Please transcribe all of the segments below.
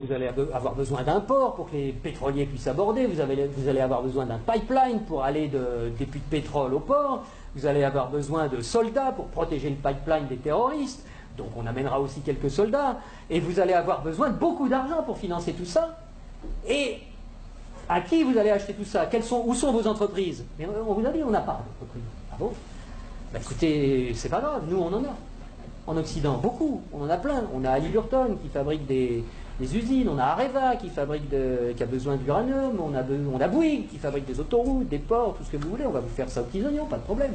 Vous allez avoir besoin d'un port pour que les pétroliers puissent aborder, vous allez avoir besoin d'un pipeline pour aller des puits de pétrole au port, vous allez avoir besoin de soldats pour protéger le pipeline des terroristes, donc on amènera aussi quelques soldats, et vous allez avoir besoin de beaucoup d'argent pour financer tout ça. Et à qui vous allez acheter tout ça? Où sont vos entreprises? Mais on vous a dit, on n'a pas d'entreprise. Ah bon? Bah écoutez, c'est pas grave, nous on en a. En Occident, beaucoup, on en a plein. On a Halliburton qui fabrique des usines, on a Areva qui a besoin d'uranium, on a Bouygues qui fabrique des autoroutes, des ports, tout ce que vous voulez, on va vous faire ça aux petits oignons, pas de problème.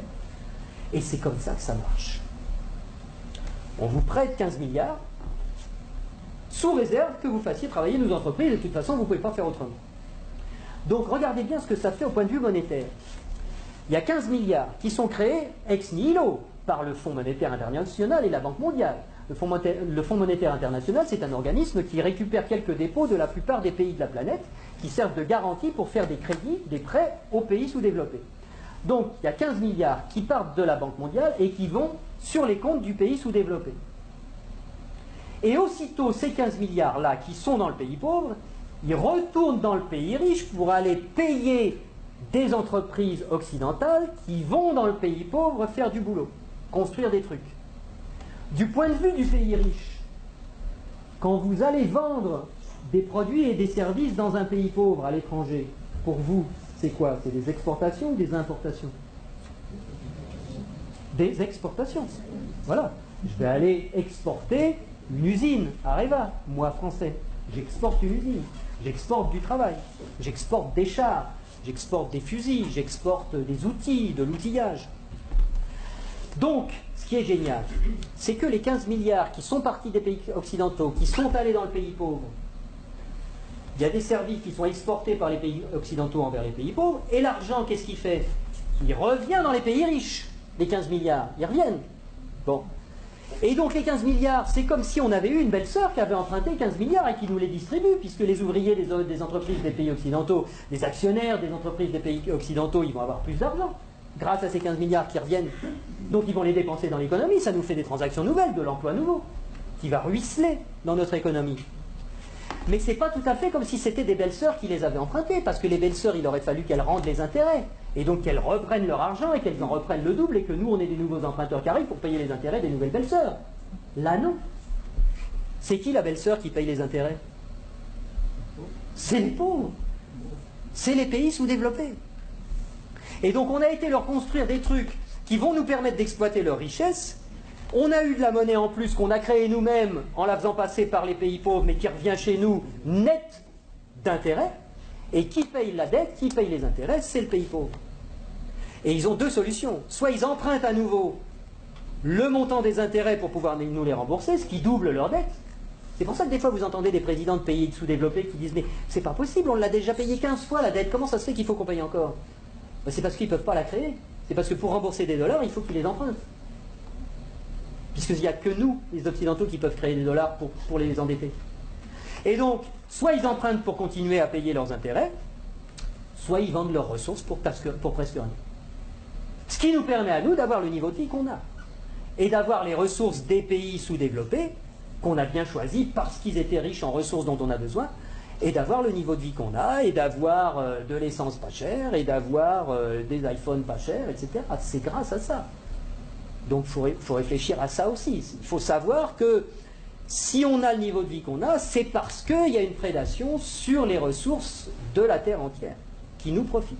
Et c'est comme ça que ça marche. On vous prête 15 milliards, sous réserve que vous fassiez travailler nos entreprises, et de toute façon vous ne pouvez pas faire autrement. Donc regardez bien ce que ça fait au point de vue monétaire. Il y a 15 milliards qui sont créés ex nihilo par le Fonds monétaire international et la Banque mondiale. Le Fonds monétaire international, c'est un organisme qui récupère quelques dépôts de la plupart des pays de la planète qui servent de garantie pour faire des crédits, des prêts aux pays sous-développés. Donc, il y a 15 milliards qui partent de la Banque mondiale et qui vont sur les comptes du pays sous-développé. Et aussitôt, ces 15 milliards-là qui sont dans le pays pauvre, ils retournent dans le pays riche pour aller payer des entreprises occidentales qui vont dans le pays pauvre faire du boulot, construire des trucs. Du point de vue du pays riche, quand vous allez vendre des produits et des services dans un pays pauvre à l'étranger, pour vous, c'est quoi? C'est des exportations ou des importations? Des exportations. Voilà. Je vais aller exporter une usine, Areva, moi français. J'exporte une usine, j'exporte du travail, j'exporte des chars, j'exporte des fusils, j'exporte des outils, de l'outillage. Donc, ce qui est génial, c'est que les 15 milliards qui sont partis des pays occidentaux, qui sont allés dans le pays pauvre, il y a des services qui sont exportés par les pays occidentaux envers les pays pauvres, et l'argent, qu'est-ce qu'il fait? Il revient dans les pays riches, les 15 milliards, ils reviennent. Bon. Et donc les 15 milliards, c'est comme si on avait eu une belle-sœur qui avait emprunté 15 milliards et qui nous les distribue, puisque les ouvriers des entreprises des pays occidentaux, les actionnaires des entreprises des pays occidentaux, ils vont avoir plus d'argent grâce à ces 15 milliards qui reviennent. Donc ils vont les dépenser dans l'économie, ça nous fait des transactions nouvelles, de l'emploi nouveau, qui va ruisseler dans notre économie. Mais c'est pas tout à fait comme si c'était des belles-sœurs qui les avaient empruntées, parce que les belles-sœurs, il aurait fallu qu'elles rendent les intérêts, et donc qu'elles reprennent leur argent, et qu'elles en reprennent le double, et que nous, on ait des nouveaux emprunteurs qui arrivent pour payer les intérêts des nouvelles belles-sœurs. Là, non. C'est qui la belle-sœur qui paye les intérêts? C'est les pauvres. C'est les pays sous-développés. Et donc on a été leur construire des trucs qui vont nous permettre d'exploiter leur richesse. On a eu de la monnaie en plus qu'on a créée nous-mêmes en la faisant passer par les pays pauvres, mais qui revient chez nous net d'intérêts. Et qui paye la dette, qui paye les intérêts, c'est le pays pauvre. Et ils ont deux solutions. Soit ils empruntent à nouveau le montant des intérêts pour pouvoir nous les rembourser, ce qui double leur dette. C'est pour ça que des fois vous entendez des présidents de pays sous-développés qui disent « Mais c'est pas possible, on l'a déjà payé 15 fois la dette, comment ça se fait qu'il faut qu'on paye encore ?» C'est parce qu'ils ne peuvent pas la créer. C'est parce que pour rembourser des dollars, il faut qu'ils les empruntent. Puisqu'il n'y a que nous, les Occidentaux, qui peuvent créer des dollars pour les endetter. Et donc, soit ils empruntent pour continuer à payer leurs intérêts, soit ils vendent leurs ressources pour presque rien. Ce qui nous permet à nous d'avoir le niveau de vie qu'on a. Et d'avoir les ressources des pays sous-développés, qu'on a bien choisis parce qu'ils étaient riches en ressources dont on a besoin, et d'avoir le niveau de vie qu'on a, et d'avoir de l'essence pas chère, et d'avoir des iPhones pas chers, etc. C'est grâce à ça. Donc il faut réfléchir à ça aussi. Il faut savoir que si on a le niveau de vie qu'on a, c'est parce qu'il y a une prédation sur les ressources de la Terre entière, qui nous profitent.